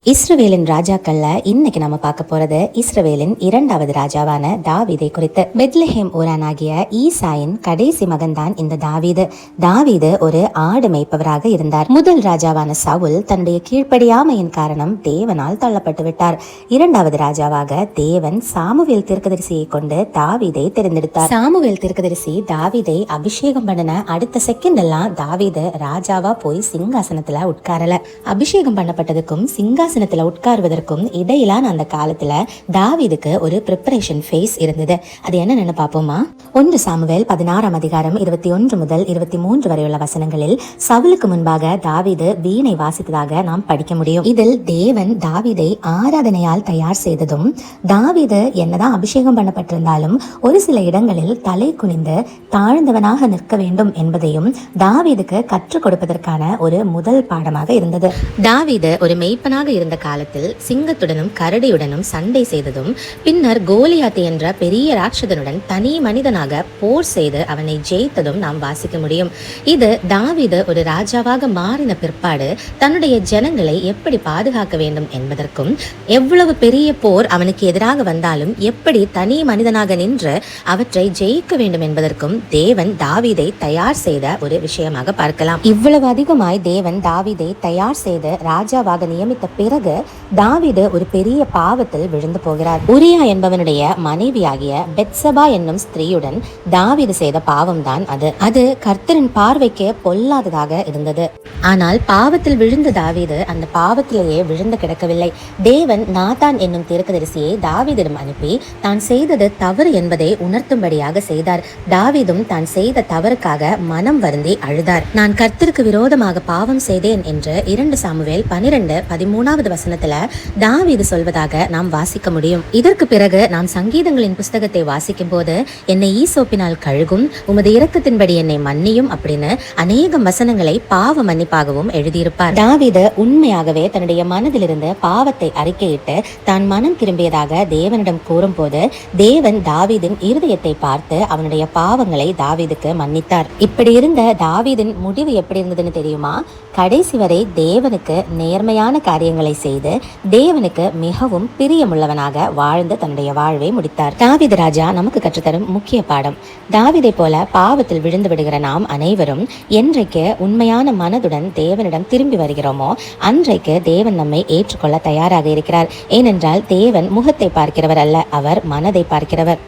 இஸ்ரவேலின் ராஜாக்கள்ல இன்னைக்கு நம்ம பார்க்க போறது இஸ்ரவேலின் இரண்டாவது ராஜாவான தாவீதை குறித்து. பெத்லஹேம் ஊரானாகிய ஈசாயின் கடைசி மகன் தான் இந்த தாவீது. தாவீது ஒரு ஆடு மேய்ப்பவராக இருந்தார். முதல் ராஜாவான சவுல் தன்னுடைய கீழ்ப்படியாமையின் காரணம் தேவனால் தள்ளப்பட்டு விட்டார். இரண்டாவது ராஜாவாக தேவன் சாமுவேல் தீர்க்கதரிசியை கொண்டு தாவீதை தேர்ந்தெடுத்தார். சாமுவேல் தீர்க்கதரிசி தாவீதை அபிஷேகம் பண்ணின அடுத்த செகண்ட் எல்லாம் தாவீது ராஜாவா போய் சிங்காசனத்துல உட்காரல. அபிஷேகம் பண்ணப்பட்டதுக்கும் சிங்காசனத்துல உட்காருவதற்கும் இடையிலான அந்த காலத்துல தாவீதுக்கு ஒரு ப்ரிப்பரேஷன் ஃபேஸ் இருந்தது. அது என்னன்னு பாப்போமா? 1 சாமுவேல் 16ஆம் அதிகாரம் 21 முதல் 23 வரையுள்ள வசனங்களில் சவுலுக்கு முன்பாக தாவீது வீணை வாசித்ததாக நாம் படிக்க முடியும். இதில் தேவன் தாவீதை ஆராதனையால் தயார் செய்ததும், தாவீது என்னதான் அபிஷேகம் பண்ணப்பட்டிருந்தாலும் ஒரு சில இடங்களில் தலை குனிந்து தாழ்ந்தவனாக நிற்க வேண்டும் என்பதையும் தாவீதுக்கு கற்றுக் கொடுப்பதற்கான ஒரு முதல் பாடமாக இருந்தது. தாவீது ஒரு மெய்ப்பனாக இருந்த காலத்தில் சிங்கத்துடனும் கரடியுடனும் சண்டை செய்ததும், பின்னர் கோலியாத் என்ற பெரிய ராட்சதனுடன் தனி மனிதனாக போர் செய்து அவனை ஜெயித்ததும் நாம் வாசிக்க முடியும். இது தாவீது ஒரு ராஜாவாக மாறின பிற்பாடு தன்னுடைய ஜனங்களை எப்படி பாதுகாக்க வேண்டும் என்பதற்கும், எவ்வளவு பெரிய போர் அவனுக்கு எதிராக வந்தாலும் எப்படி தனி மனிதனாக நின்று அவற்றை ஜெயிக்க வேண்டும் என்பதற்கும் தேவன் தாவீதை தயார் செய்த ஒரு விஷயமாக பார்க்கலாம். இவ்வளவு அதிகமாய் தேவன் தாவீதை தயார் செய்து ராஜாவாக நியமித்த பிறகு தாவீது ஒரு பெரிய பாவத்தில் விழுந்து போகிறார். உரியா என்பவனுடைய மனைவியாகிய பெத்சபா என்னும் ஸ்திரீயுடன் தாவீது செய்த பாவம் தான் அது கர்த்தரின் பார்வைக்கு பொல்லாததாக இருந்தது. ஆனால் பாவத்தில் விழுந்த தாவீது அந்த பாவத்திலேயே விழுந்து கிடக்கவில்லை. தேவன் நாத்தான் என்னும் தீர்க்கதரிசியை தாவீதிடம் அனுப்பி தான் செய்தது தவறு என்பதை உணர்த்தும்படியாக செய்தார். தாவீதும் தான் செய்த தவறுக்காக மனம் வருந்தி அழுதார். நான் கர்த்தருக்கு விரோதமாக பாவம் செய்தேன் என்று 2 சாமுவேல் 12:13 வசனத்துல தாவீது சொல்வதாக நாம் வாசிக்க முடியும். இதற்கு பிறகு நாம் சங்கீதங்களின் புஸ்தகத்தை வாசிக்கும் போது, என்னை ஈசோப்பினால் கழுகும், உமது இரக்கத்தின்படி என்னை மன்னியும் அப்படின்னு அநேகம் வசனங்களை பாவ மன்னிப்பாகவும் எழுதியிருப்பார். தாவீது உண்மையாகவே தன்னுடைய மனதிலிருந்து பாவத்தை அறிக்கையிட்டு தான் மனம் திரும்பியதாக தேவனிடம் கூறும் போது தேவன் தாவீதின் இருதயத்தை பார்த்து அவனுடைய பாவங்களை தாவீதுக்கு மன்னித்தார். இப்படி இருந்த தாவீதின் முடிவு எப்படி இருந்ததுன்னு தெரியுமா? கடைசி வரை தேவனுக்கு நேர்மையான காரியங்களை செய்து தேவனுக்கு மிகவும் பிரியமுள்ளவனாக வாழ்ந்து தன்னுடைய வாழ்வை முடித்தார். தாவீது ராஜா நமக்கு கற்றுத்தரும் முக்கிய பாடம். தாவீதை போல பாவத்தில் விழுந்து விடுகிற நாம் அனைவரும் என்றைக்கு உண்மையான மனதுடன் தேவனிடம் திரும்பி வருகிறோமோ அன்றைக்கு தேவன் நம்மை ஏற்றுக்கொள்ள தயாராக இருக்கிறார். ஏனென்றால் தேவன் முகத்தை பார்க்கிறவர் அல்ல, அவர் மனதை பார்க்கிறவர்.